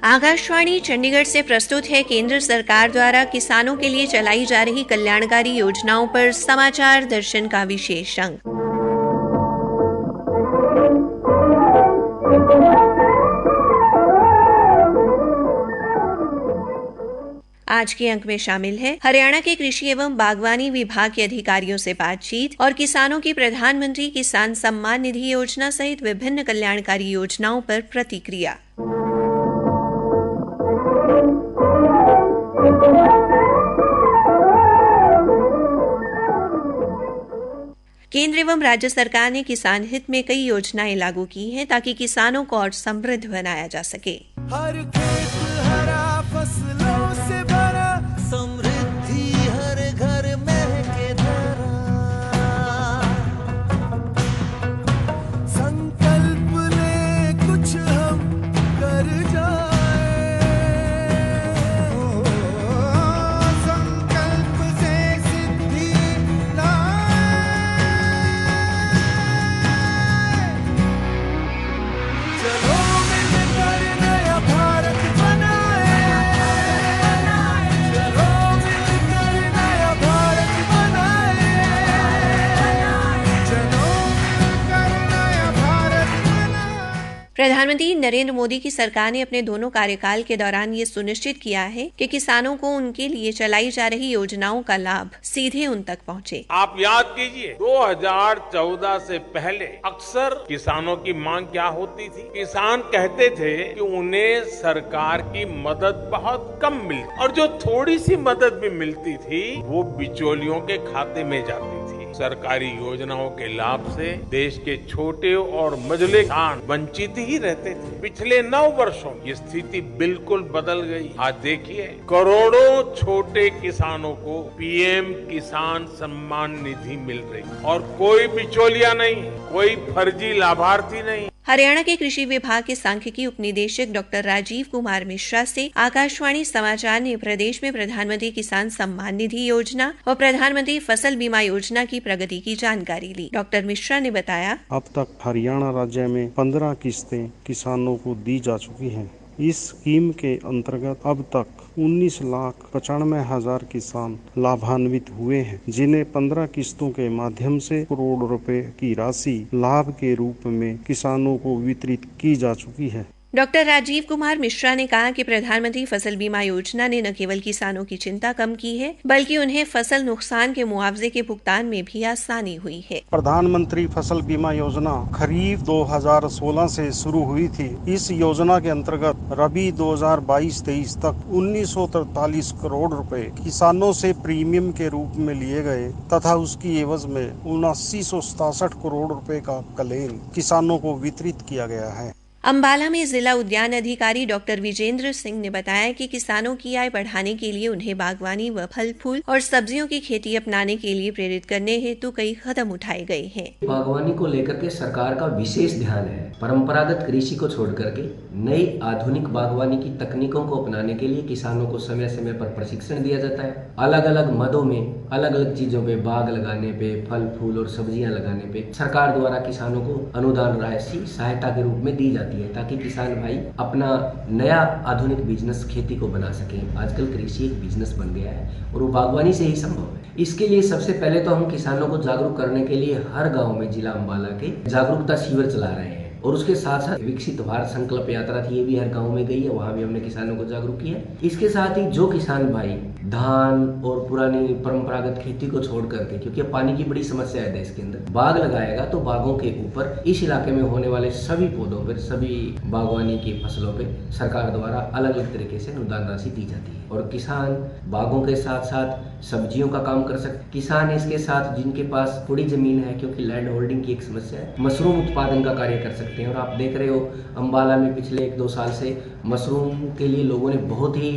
आकाशवाणी चंडीगढ़ से प्रस्तुत है केंद्र सरकार द्वारा किसानों के लिए चलाई जा रही कल्याणकारी योजनाओं पर समाचार दर्शन का विशेष अंक। आज के अंक में शामिल है हरियाणा के कृषि एवं बागवानी विभाग के अधिकारियों से बातचीत और किसानों की प्रधानमंत्री किसान सम्मान निधि योजना सहित विभिन्न कल्याणकारी योजनाओं पर प्रतिक्रिया। केंद्र एवं राज्य सरकार ने किसान हित में कई योजनाएं लागू की हैं ताकि किसानों को और समृद्ध बनाया जा सके। हर खेत हरा फसलों से भरा, समृद्धि हर घर महके धरा। संकल्प ले कुछ हम कर जाए, संकल्प से सिद्धि लाए। चलो मिलकर नया भारत बनाए, चलो मिलकर नया भारत बनाए, चलो मिलकर नया भारत बनाए। प्रधानमंत्री नरेंद्र मोदी की सरकार ने अपने दोनों कार्यकाल के दौरान ये सुनिश्चित किया है कि किसानों को उनके लिए चलाई जा रही योजनाओं का लाभ सीधे उन तक पहुंचे। आप याद कीजिए 2014 से पहले अक्सर किसानों की मांग क्या होती थी? किसान कहते थे कि उन्हें सरकार की मदद बहुत कम मिलती और जो थोड़ी सी मदद भी मिलती थी वो बिचौलियों के खाते में जाती थी। सरकारी योजनाओं के लाभ से देश के छोटे और मझले किसान वंचित ही रहते थे। पिछले 9 वर्षों ये स्थिति बिल्कुल बदल गई। आज देखिए करोड़ों छोटे किसानों को पीएम किसान सम्मान निधि मिल रही और कोई बिचौलिया नहीं, कोई फर्जी लाभार्थी नहीं। हरियाणा के कृषि विभाग के सांख्यिकी उपनिदेशक डॉक्टर राजीव कुमार मिश्रा से आकाशवाणी समाचार ने प्रदेश में प्रधानमंत्री किसान सम्मान निधि योजना और प्रधानमंत्री फसल बीमा योजना की प्रगति की जानकारी ली। डॉक्टर मिश्रा ने बताया, अब तक हरियाणा राज्य में 15 किस्तें किसानों को दी जा चुकी हैं। इस स्कीम के अंतर्गत अब तक 19,95,000 किसान लाभान्वित हुए हैं, जिन्हें 15 किस्तों के माध्यम से करोड़ रुपए की राशि लाभ के रूप में किसानों को वितरित की जा चुकी है। डॉक्टर राजीव कुमार मिश्रा ने कहा कि प्रधानमंत्री फसल बीमा योजना ने न केवल किसानों की चिंता कम की है बल्कि उन्हें फसल नुकसान के मुआवजे के भुगतान में भी आसानी हुई है। प्रधानमंत्री फसल बीमा योजना खरीफ 2016 से शुरू हुई थी। इस योजना के अंतर्गत रबी 2022-23 तक 1943 करोड़ रुपए किसानों से प्रीमियम के रूप में लिए गए तथा उसकी एवज में 7967 करोड़ रुपए का क्लेम किसानों को वितरित किया गया है। अंबाला में जिला उद्यान अधिकारी डॉक्टर विजेंद्र सिंह ने बताया कि किसानों की आय बढ़ाने के लिए उन्हें बागवानी व फल फूल और सब्जियों की खेती अपनाने के लिए प्रेरित करने हेतु कई कदम उठाए गए हैं। बागवानी को लेकर के सरकार का विशेष ध्यान है। परंपरागत कृषि को छोड़ करके नई आधुनिक बागवानी की तकनीकों को अपनाने के लिए किसानों को समय समय पर प्रशिक्षण दिया जाता है। अलग अलग मदों में अलग अलग चीजों पे, बाग लगाने पे, फल फूल और सब्जियां लगाने पे सरकार द्वारा किसानों को अनुदान राशि सहायता के रूप में दी जाती है ताकि किसान भाई अपना नया आधुनिक बिजनेस खेती को बना सके। आजकल कृषि एक बिजनेस बन गया है और वो बागवानी से ही संभव है। इसके लिए सबसे पहले तो हम किसानों को जागरूक करने के लिए हर गांव में जिला अंबाला के जागरूकता शिविर चला रहे हैं और उसके साथ साथ विकसित भारत संकल्प यात्रा थी, ये भी हर गांव में गई है, वहां भी हमने किसानों को जागरूक किया। इसके साथ ही जो किसान भाई धान और पुरानी परंपरागत खेती को छोड़ करके, क्योंकि पानी की बड़ी समस्या है देश के अंदर, बाग लगाएगा तो बागों के ऊपर इस इलाके में होने वाले सभी पौधों पर, सभी बागवानी की फसलों पे सरकार द्वारा अलग अलग तरीके से अनुदान राशि दी जाती है और किसान बागों के साथ साथ सब्जियों का काम कर सकते। किसान इसके साथ जिनके पास थोड़ी जमीन है, क्योंकि लैंड होल्डिंग की एक समस्या है, मशरूम उत्पादन का कार्य कर सकते हैं। और आप देख रहे हो अंबाला में पिछले 1-2 साल से मशरूम के लिए लोगों ने बहुत ही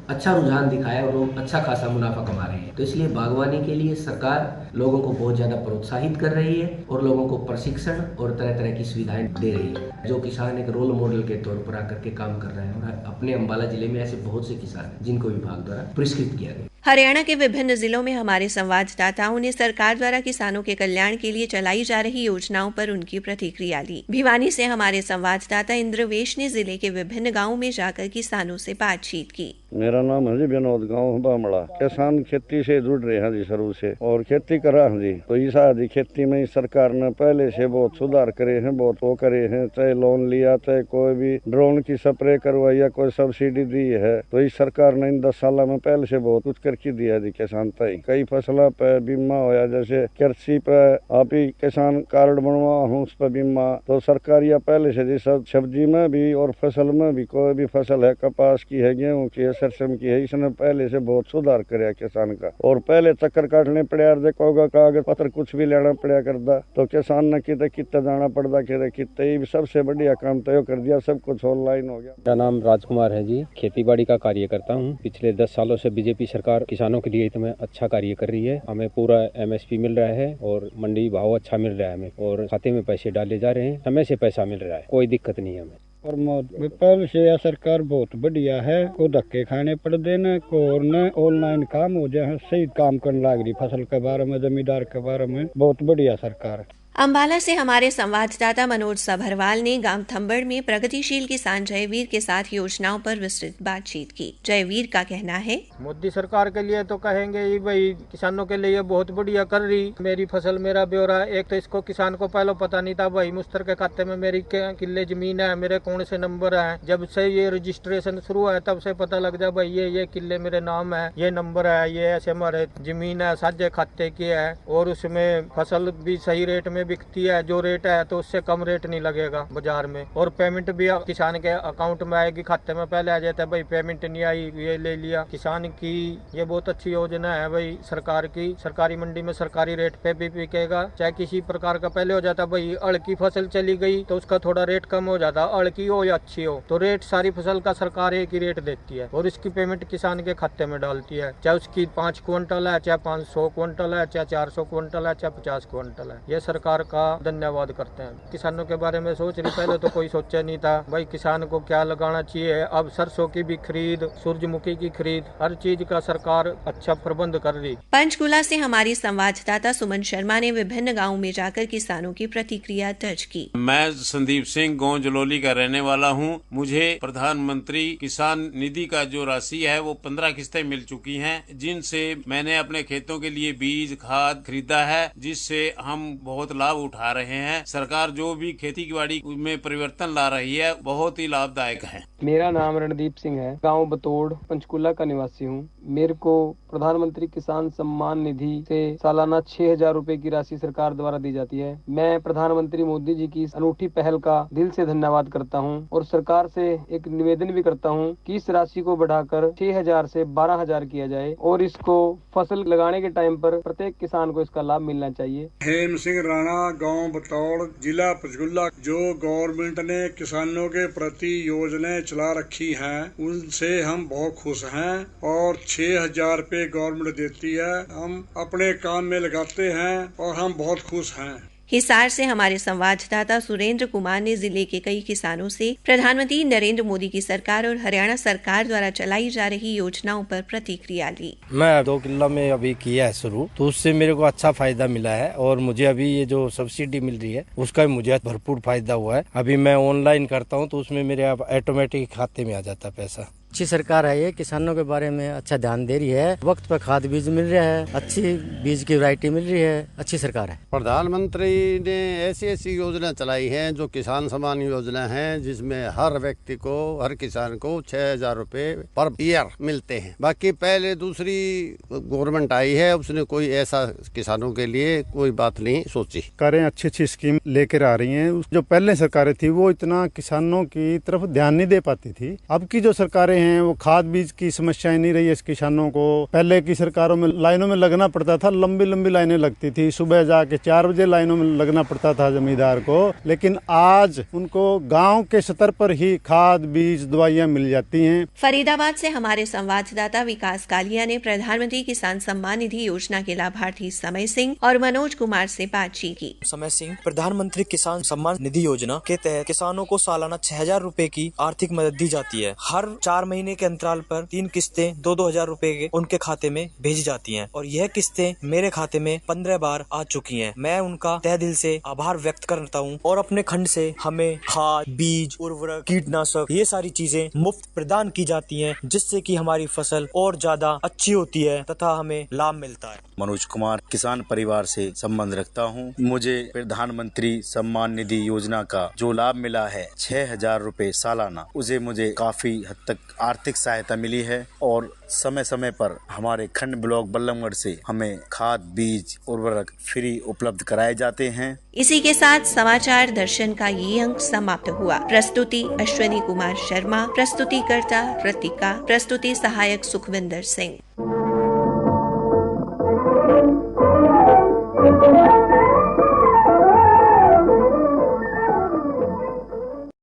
अच्छा रुझान दिखाया और लोग अच्छा खासा मुनाफा कमा रहे हैं। तो इसलिए बागवानी के लिए सरकार लोगों को बहुत ज्यादा प्रोत्साहित कर रही है और लोगों को प्रशिक्षण और तरह तरह की सुविधाएं दे रही है। जो किसान एक रोल मॉडल के तौर पर आकर के काम कर रहे हैं और अपने अंबाला जिले में ऐसे बहुत से किसान जिनको विभाग द्वारा पुरस्कृत किया गया। हरियाणा के विभिन्न जिलों में हमारे संवाददाताओं ने सरकार द्वारा किसानों के कल्याण के लिए चलाई जा रही योजनाओं पर उनकी प्रतिक्रिया ली। भिवानी से हमारे संवाददाता इंद्रवेश ने जिले के विभिन्न गांवों में जाकर किसानों से बातचीत की। मेरा नाम है जी विनोद, गाँव बामड़ा। किसान खेती से जुड़ रहे हैं जी शुरू से, और खेती कर रहा जी। तो इस आदि खेती में सरकार ने पहले से बहुत सुधार करे हैं, बहुत वो करे हैं। चाहे लोन लिया, चाहे कोई भी ड्रोन की स्प्रे करवाई या कोई सब्सिडी दी है, तो इस सरकार ने इन 10 साल में पहले से बहुत कुछ करके दिया जी किसान तय। कई फसलों पे बीमा होया, जैसे कृषि पे आप ही किसान कार्ड बनवा हूँ उस पर बीमा। तो सरकारिया पहले से जी सब सब्जी में भी और फसल में भी, कोई भी फसल है, कपास की है, गेहूँ की है, सरसों की है, इसने पहले से बहुत सुधार कराया किसान का। और पहले चक्कर काटने पड़ा, देखोगा कागज पत्र कुछ भी लेना पड़ा करता, तो किसान ने कितना जाना पड़ता, कितने सबसे बढ़िया काम तय कर दिया, सब कुछ ऑनलाइन हो गया। मेरा नाम राजकुमार है जी, खेती-बाड़ी का कार्य करता हूँ। पिछले 10 सालों से बीजेपी सरकार किसानों के लिए में अच्छा कार्य कर रही है। हमें पूरा MSP मिल रहा है और मंडी भाव अच्छा मिल रहा है हमें, और खाते में पैसे डाले जा रहे हैं, समय से पैसा मिल रहा है, कोई दिक्कत नहीं है हमें। और पहले से यह सरकार बहुत बढ़िया है, को धक्के खाने पड़ देना और न ऑनलाइन काम हो जाए, सही काम करने लग रही फसल के बारे में, जमींदार के बारे में, बहुत बढ़िया सरकार है। अंबाला से हमारे संवाददाता मनोज सभरवाल ने गांव थंबड़ में प्रगतिशील किसान जयवीर के साथ योजनाओं पर विस्तृत बातचीत की। जयवीर का कहना है, मोदी सरकार के लिए तो कहेंगे ही भाई, किसानों के लिए बहुत बढ़िया कर रही। मेरी फसल मेरा ब्यौरा, एक तो इसको किसान को पहले पता नहीं था भाई मुश्तर के खाते में मेरी किले जमीन है, मेरे कौन से नंबर है। जब से ये रजिस्ट्रेशन शुरू है तब से पता लग जाए भाई ये किले मेरे नाम है, ये नंबर है, ये ऐसे हमारे जमीन है, साझे खाते की है, और उसमें फसल भी सही रेट में बिकती है। जो रेट है तो उससे कम रेट नहीं लगेगा बाजार में, और पेमेंट भी किसान के अकाउंट में आएगी, खाते में पहले आ जाता है भाई, पेमेंट नहीं आई ये ले लिया। किसान की ये बहुत अच्छी योजना है भाई सरकार की। सरकारी मंडी में सरकारी रेट पे भी बिकेगा, चाहे किसी प्रकार का पहले हो जाता भाई अड़ की फसल चली गई तो उसका थोड़ा रेट कम हो जाता, अड़ की हो या अच्छी हो, तो रेट सारी फसल का सरकार एक ही रेट देती है और इसकी पेमेंट किसान के खाते में डालती है, चाहे उसकी 5 क्विंटल है, चाहे 500 क्विंटल है, चाहे 400 क्विंटल है, चाहे 50 क्विंटल है। ये सरकार का धन्यवाद करते हैं। किसानों के बारे में सोच रही, पहले तो कोई सोचा नहीं था भाई किसान को क्या लगाना चाहिए। अब सरसों की भी खरीद, सूरजमुखी की खरीद, हर चीज का सरकार अच्छा प्रबंध कर रही। पंचकुला से हमारी संवाददाता सुमन शर्मा ने विभिन्न गाँवों में जाकर किसानों की प्रतिक्रिया दर्ज की। मैं संदीप सिंह गाँव जलोली का रहने वाला हूँ। मुझे प्रधानमंत्री किसान निधि का जो राशि है वो 15 किस्तें मिल चुकी हैं, जिनसे मैंने अपने खेतों के लिए बीज खाद खरीदा है, जिससे हम बहुत लाभ उठा रहे हैं। सरकार जो भी खेती बाड़ी में परिवर्तन ला रही है बहुत ही लाभदायक है। मेरा नाम रणदीप सिंह है, गांव बतौड़ पंचकुला का निवासी हूँ। मेरे को प्रधानमंत्री किसान सम्मान निधि से सालाना 6,000 रुपए की राशि सरकार द्वारा दी जाती है। मैं प्रधानमंत्री मोदी जी की इस अनूठी पहल का दिल से धन्यवाद करता हूँ और सरकार से एक निवेदन भी करता हूँ कि इस राशि को बढ़ाकर 6,000 से 12,000 किया जाए और इसको फसल लगाने के टाइम पर प्रत्येक किसान को इसका लाभ मिलना चाहिए। हेम सिंह राणा, गांव बतौड़, जिला पंचकुला। जो गवर्नमेंट ने किसानों के प्रति योजनाएं चला रखी हैं उनसे हम बहुत खुश हैं, और 6,000 रुपए गवर्नमेंट देती है, हम अपने काम में लगाते हैं और हम बहुत खुश हैं। हिसार से हमारे संवाददाता सुरेंद्र कुमार ने जिले के कई किसानों से प्रधानमंत्री नरेंद्र मोदी की सरकार और हरियाणा सरकार द्वारा चलाई जा रही योजनाओं पर प्रतिक्रिया ली। मैं 2 किलो में अभी किया है शुरू, तो उससे मेरे को अच्छा फायदा मिला है और मुझे अभी ये जो सब्सिडी मिल रही है उसका भी मुझे भरपूर फायदा हुआ है। अभी मैं ऑनलाइन करता हूँ तो उसमें मेरे ऑटोमेटिक खाते में आ जाता है पैसा। अच्छी सरकार है ये, किसानों के बारे में अच्छा ध्यान दे रही है, वक्त पर खाद बीज मिल रहा है, अच्छी बीज की वैरायटी मिल रही है, अच्छी सरकार है। प्रधानमंत्री ने ऐसी योजना चलाई है जो किसान सम्मान योजना है, जिसमें हर व्यक्ति को, हर किसान को 6,000 रुपए पर ईयर मिलते हैं। बाकी पहले दूसरी गवर्नमेंट आई है, उसने कोई ऐसा किसानों के लिए कोई बात नहीं सोची। सरकारें अच्छी स्कीम लेकर आ रही हैं। जो पहले सरकारें थी वो इतना किसानों की तरफ ध्यान नहीं दे पाती थी। अब की जो सरकारें वो खाद बीज की समस्याएं नहीं रही है किसानों को। पहले की सरकारों में लाइनों में लगना पड़ता था, लंबी लंबी लाइनें लगती थी, सुबह जाके 4 बजे लाइनों में लगना पड़ता था जमींदार को, लेकिन आज उनको गांव के स्तर पर ही खाद बीज दवाइयां मिल जाती हैं। फरीदाबाद से हमारे संवाददाता विकास कालिया ने प्रधानमंत्री किसान सम्मान निधि योजना के लाभार्थी समय सिंह और मनोज कुमार से बातचीत की। समय सिंह, प्रधानमंत्री किसान सम्मान निधि योजना के तहत किसानों को सालाना 6,000 रुपए की आर्थिक मदद दी जाती है। हर 4 महीने के अंतराल पर 3 किस्तें 2-2 हजार रूपए के उनके खाते में भेजी जाती हैं और यह किस्तें मेरे खाते में 15 बार आ चुकी हैं। मैं उनका तहे दिल से आभार व्यक्त करता हूं और अपने खंड से हमें खाद, बीज, उर्वरक, कीटनाशक ये सारी चीजें मुफ्त प्रदान की जाती हैं, जिससे कि हमारी फसल और ज्यादा अच्छी होती है तथा हमें लाभ मिलता है। मनोज कुमार किसान परिवार से संबंध रखता हूँ। मुझे प्रधानमंत्री सम्मान निधि योजना का जो लाभ मिला है 6,000 रुपए सालाना, उसे मुझे काफी हद तक आर्थिक सहायता मिली है और समय समय पर हमारे खंड ब्लॉक बल्लभगढ़ से हमें खाद, बीज, उर्वरक फ्री उपलब्ध कराए जाते हैं। इसी के साथ समाचार दर्शन का ये अंक समाप्त हुआ। प्रस्तुति अश्विनी कुमार शर्मा, प्रस्तुतिकर्ता रतिका, प्रस्तुति सहायक सुखविंदर सिंह।